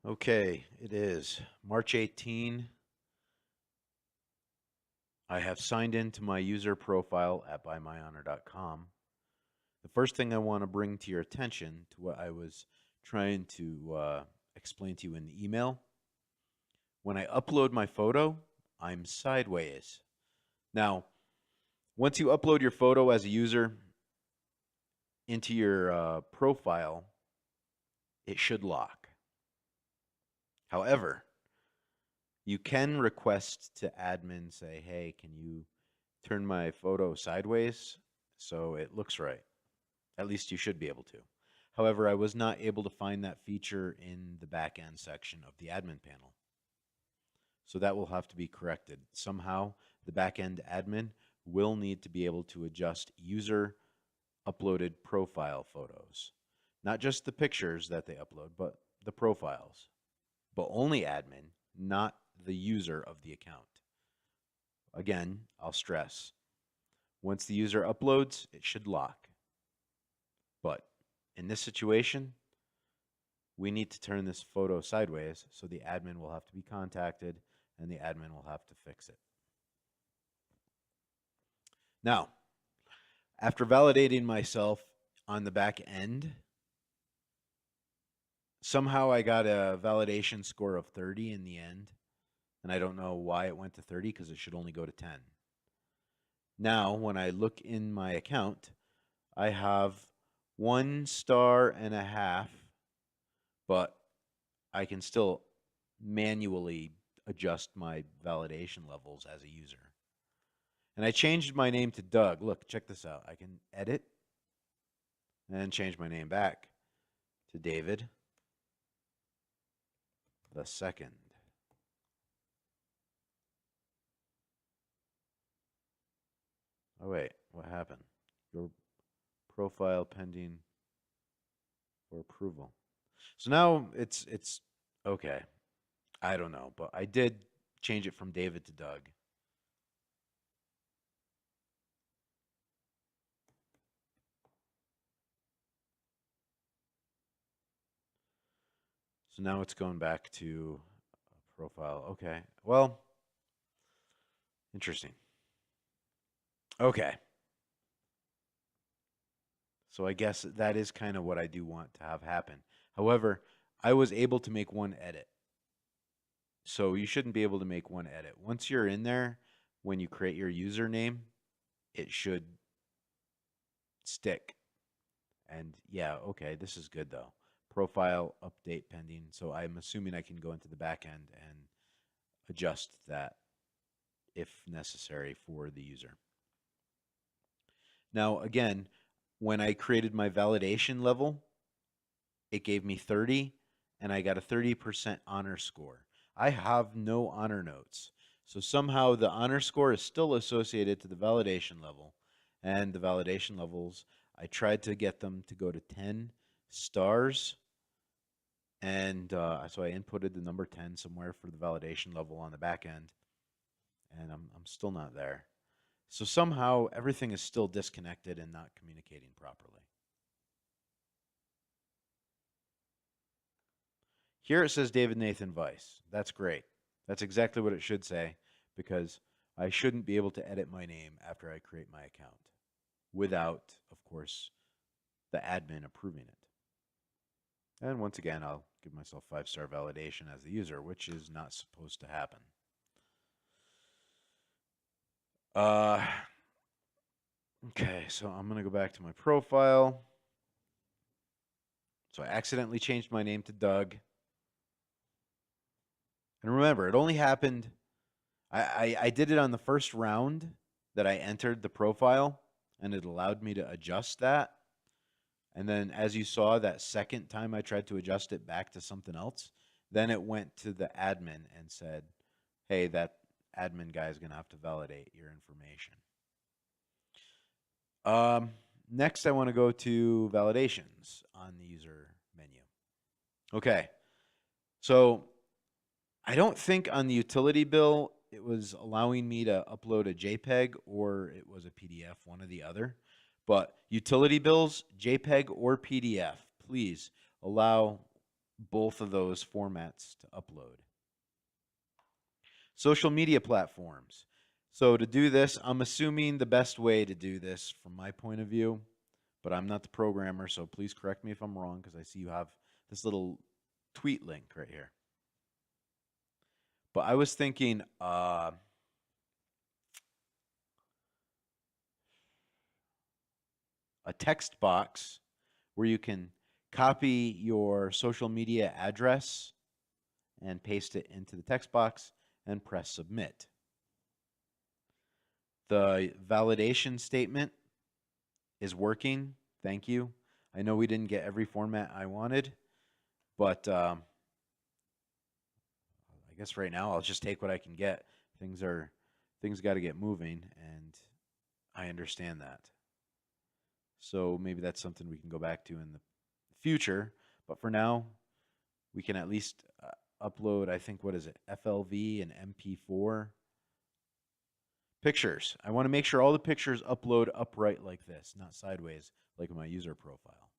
Okay, it is March 18. I have signed into my user profile at buymyhonor.com. The first thing I want to bring to your attention to what I was trying to explain to you in the email. When I upload my photo, I'm sideways. Now, once you upload your photo as a user into your profile, it should lock. However, you can request to admin, say, hey, can you turn my photo sideways so it looks right? At least you should be able to. However, I was not able to find that feature in the backend section of the admin panel. So that will have to be corrected. Somehow, the backend admin will need to be able to adjust user uploaded profile photos. Not just the pictures that they upload, but the profiles. But only admin, not the user of the account. Again, I'll stress, once the user uploads, it should lock. But in this situation, we need to turn this photo sideways, so the admin will have to be contacted and the admin will have to fix it. Now, after validating myself on the back end, somehow I got a validation score of 30 in the end, and I don't know why it went to 30 because it should only go to 10. Now, when I look in my account, I have 1.5 stars, but I can still manually adjust my validation levels as a user. And I changed my name to Doug. Look, check this out. I can edit and change my name back to David the second. Oh wait, what happened? Your profile pending for approval. So now it's okay. I don't know, but I did change it from David to Doug. So now it's going back to profile. Okay. Well, interesting. Okay. So I guess that is kind of what I do want to have happen. However, I was able to make one edit. So you shouldn't be able to make one edit. Once you're in there, when you create your username, it should stick. And yeah, okay, this is good though. Profile update pending. So I'm assuming I can go into the back end and adjust that if necessary for the user. Now, again, when I created my validation level, it gave me 30 and I got a 30% honor score. I have no honor notes. So somehow the honor score is still associated to the validation level. And the validation levels, I tried to get them to go to 10 stars. And so I inputted the number 10 somewhere for the validation level on the back end. And I'm still not there. So somehow everything is still disconnected and not communicating properly. Here it says David Nathan Weiss. That's great. That's exactly what it should say because I shouldn't be able to edit my name after I create my account without, of course, the admin approving it. And once again, I'll give myself 5-star validation as the user, which is not supposed to happen. Okay, so I'm going to go back to my profile. So I accidentally changed my name to Doug. And remember, it only happened, I did it on the first round that I entered the profile, and it allowed me to adjust that. And then as you saw, that second time I tried to adjust it back to something else, then it went to the admin and said, hey, that admin guy is going to have to validate your information. Next, I want to go to validations on the user menu. Okay, so I don't think on the utility bill it was allowing me to upload a JPEG or it was a PDF, one or the other. But utility bills, JPEG or PDF, please allow both of those formats to upload. Social media platforms. So to do this, I'm assuming the best way to do this from my point of view, but I'm not the programmer, so please correct me if I'm wrong because I see you have this little tweet link right here. But I was thinking a text box where you can copy your social media address and paste it into the text box and press submit. The validation statement is working. Thank you. I know we didn't get every format I wanted, but I guess right now I'll just take what I can get. Things got to get moving, and I understand that. So maybe that's something we can go back to in the future. But for now, we can at least upload, I think, what is it, FLV and MP4 pictures. I want to make sure all the pictures upload upright like this, not sideways like my user profile.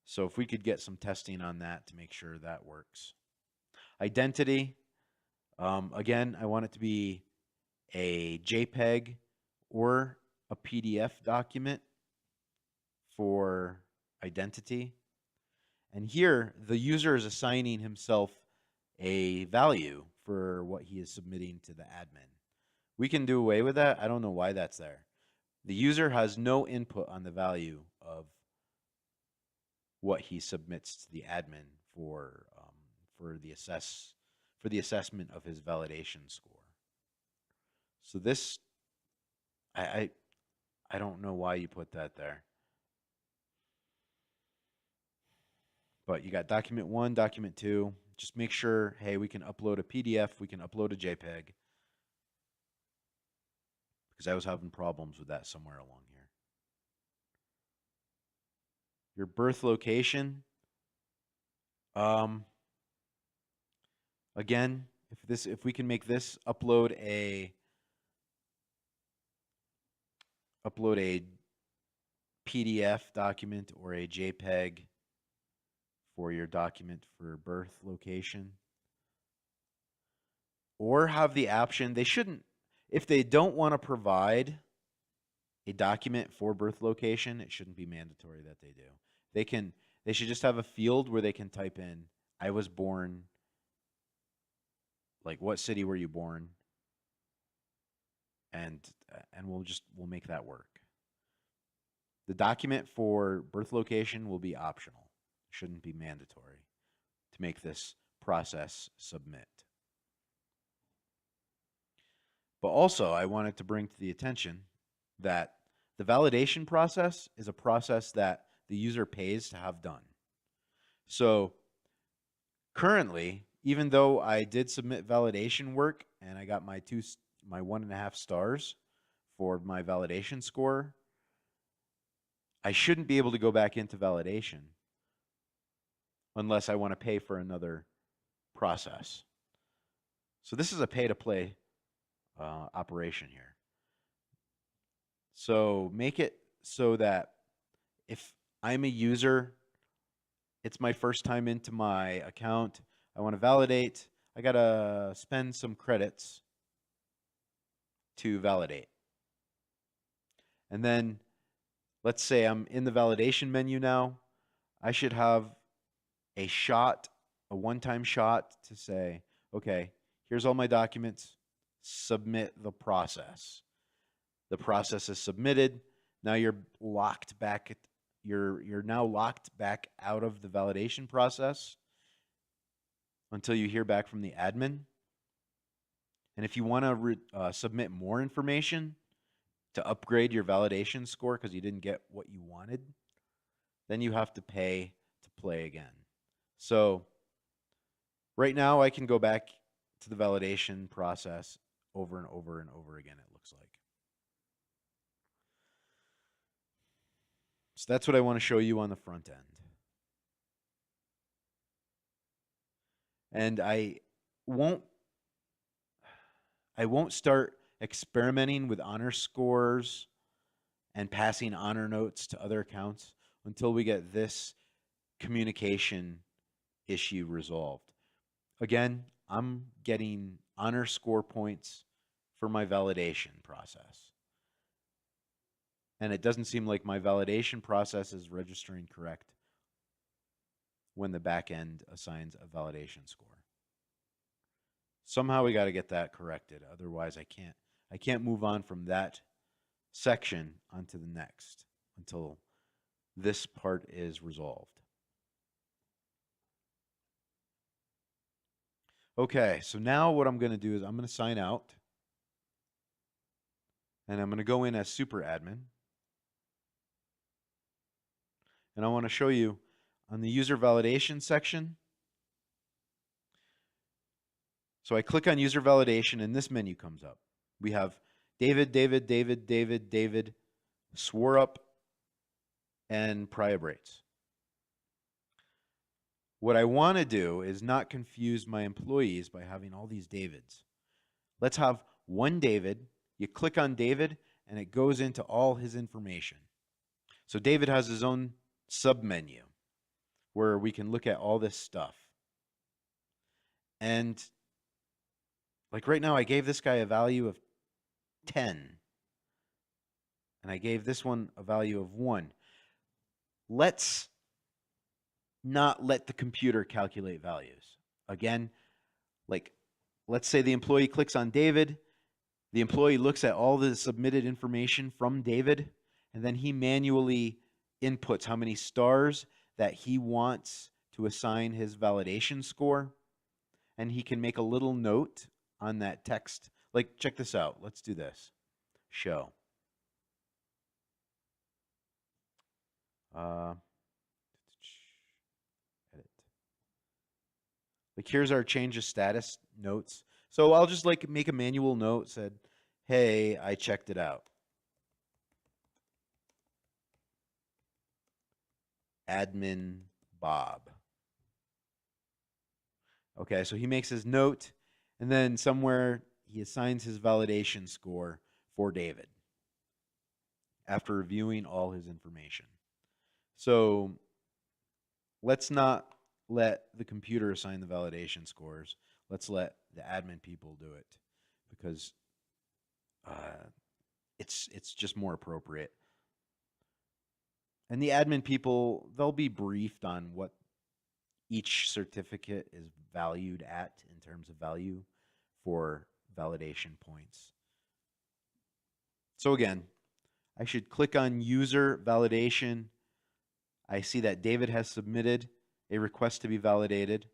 So if we could get some testing on that to make sure that works. Identity, again, I want it to be a JPEG or a PDF document for identity. And here, the user is assigning himself a value for what he is submitting to the admin. We can do away with that. I don't know why that's there. The user has no input on the value of what he submits to the admin for the assessment of his validation score. So this, I don't know why you put that there. But you got document 1, document 2. Just make sure, hey, we can upload a PDF, we can upload a JPEG. Because I was having problems with that somewhere along here. Your birth location. Again, if we can make this upload a PDF document or a JPEG for your document for birth location, or have the option, they shouldn't, if they don't want to provide a document for birth location, it shouldn't be mandatory that they do. They should just have a field where they can type in, I was born, like what city were you born, and we'll make that work. The document for birth location will be optional. It shouldn't be mandatory to make this process submit. But also, I wanted to bring to the attention that the validation process is a process that the user pays to have done. So currently, even though I did submit validation work and I got my 1.5 stars for my validation score, I shouldn't be able to go back into validation unless I want to pay for another process. So this is a pay-to-play operation here. So make it so that if I'm a user, it's my first time into my account, I want to validate, I got to spend some credits to validate. And then let's say I'm in the validation menu now. I should have a one-time shot to say, okay, here's all my documents, submit the process. The process is submitted. Now you're locked back. You're now locked back out of the validation process until you hear back from the admin. And if you want to submit more information to upgrade your validation score because you didn't get what you wanted, then you have to pay to play again. So right now I can go back to the validation process over and over and over again, it looks like. So that's what I want to show you on the front end. And I won't start experimenting with honor scores and passing honor notes to other accounts until we get this communication issue resolved. Again, I'm getting honor score points for my validation process. And it doesn't seem like my validation process is registering correct when the back end assigns a validation score. Somehow we got to get that corrected. Otherwise, I can't move on from that section onto the next until this part is resolved. Okay, so now what I'm going to do is I'm going to sign out. And I'm going to go in as super admin. And I want to show you on the user validation section. So I click on user validation and this menu comes up. We have David, Swarup, and Priabrates. What I want to do is not confuse my employees by having all these Davids. Let's have one David. You click on David and it goes into all his information. So David has his own submenu where we can look at all this stuff. And like right now, I gave this guy a value of 10. And I gave this one a value of 1. Let's not let the computer calculate values. Again, like let's say the employee clicks on David. The employee looks at all the submitted information from David, and then he manually inputs how many stars that he wants to assign his validation score. And he can make a little note on that text. Like, check this out. Let's do this. Show. Edit. Like, here's our change of status notes. So I'll just like make a manual note, said, hey, I checked it out. Admin Bob. Okay, so he makes his note, and then somewhere he assigns his validation score for David after reviewing all his information. So let's not let the computer assign the validation scores. Let's let the admin people do it because it's just more appropriate. And the admin people, they'll be briefed on what each certificate is valued at in terms of value for validation points. So again, I should click on user validation. I see that David has submitted a request to be validated.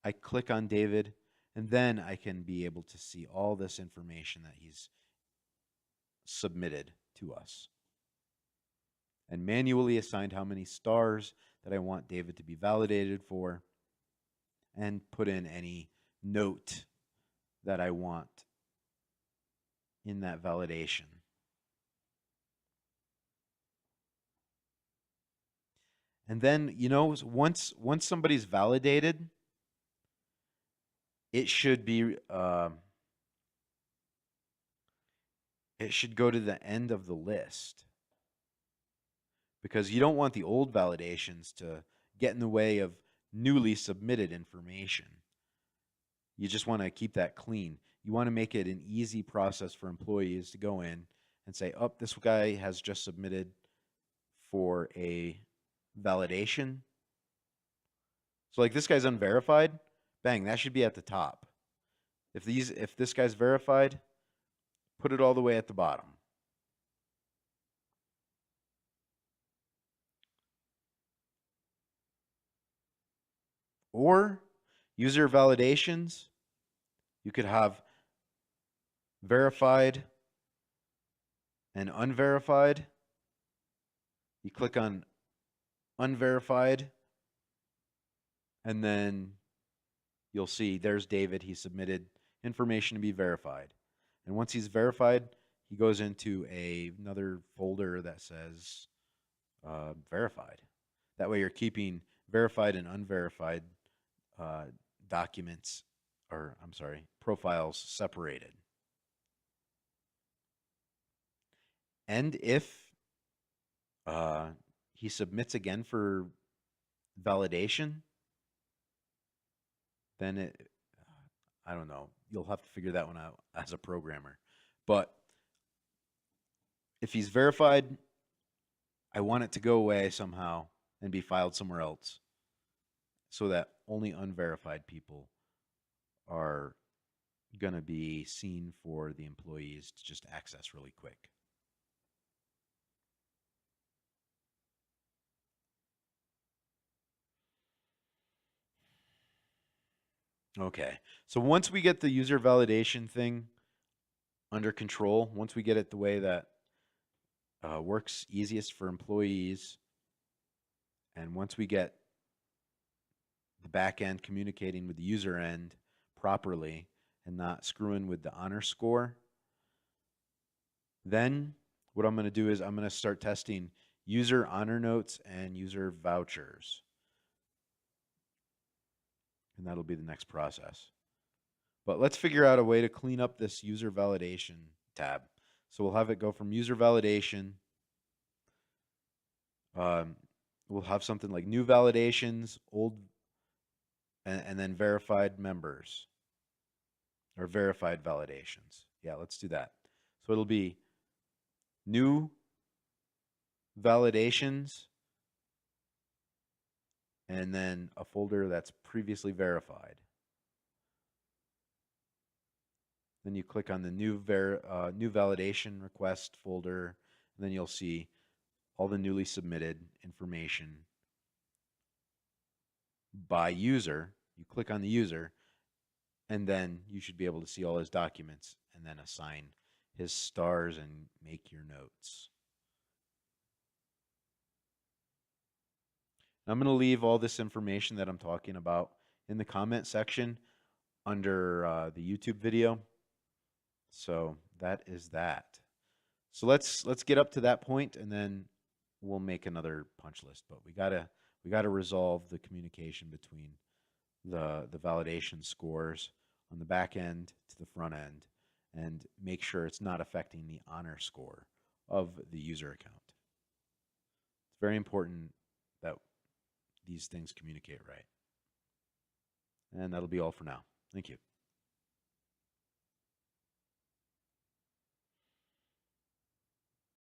I click on David, and then I can be able to see all this information that he's submitted to us. And manually assigned how many stars that I want David to be validated for, and put in any note that I want in that validation. And then, you know, once somebody's validated, it should be it should go to the end of the list, because you don't want the old validations to get in the way of newly submitted information. You just want to keep that clean. You want to make it an easy process for employees to go in and say, oh, this guy has just submitted for a validation. So like this guy's unverified, bang, that should be at the top. If this guy's verified, put it all the way at the bottom. Or user validations, you could have verified and unverified. You click on unverified, and then you'll see there's David. He submitted information to be verified. And once he's verified, he goes into another folder that says verified. That way you're keeping verified and unverified documents, or I'm sorry, profiles separated. And if he submits again for validation, then I don't know. You'll have to figure that one out as a programmer. But if he's verified, I want it to go away somehow and be filed somewhere else so that only unverified people are going to be seen for the employees to just access really quick. Okay. So once we get the user validation thing under control, once we get it the way that works easiest for employees, and once we get the back end communicating with the user end properly and not screwing with the honor score, then what I'm going to do is I'm going to start testing user honor notes and user vouchers. And that'll be the next process. But let's figure out a way to clean up this user validation tab. So we'll have it go from user validation. We'll have something like new validations, old, and then verified members or verified validations. Yeah, let's do that. So it'll be new validations and then a folder that's previously verified. Then you click on the new validation request folder, and then you'll see all the newly submitted information by user. You click on the user, and then you should be able to see all his documents and then assign his stars and make your notes. I'm going to leave all this information that I'm talking about in the comment section under the YouTube video. So that is that. So let's get up to that point, and then we'll make another punch list. But we gotta resolve the communication between the validation scores on the back end to the front end, and make sure it's not affecting the honor score of the user account. It's very important that these things communicate right. And that'll be all for now. Thank you.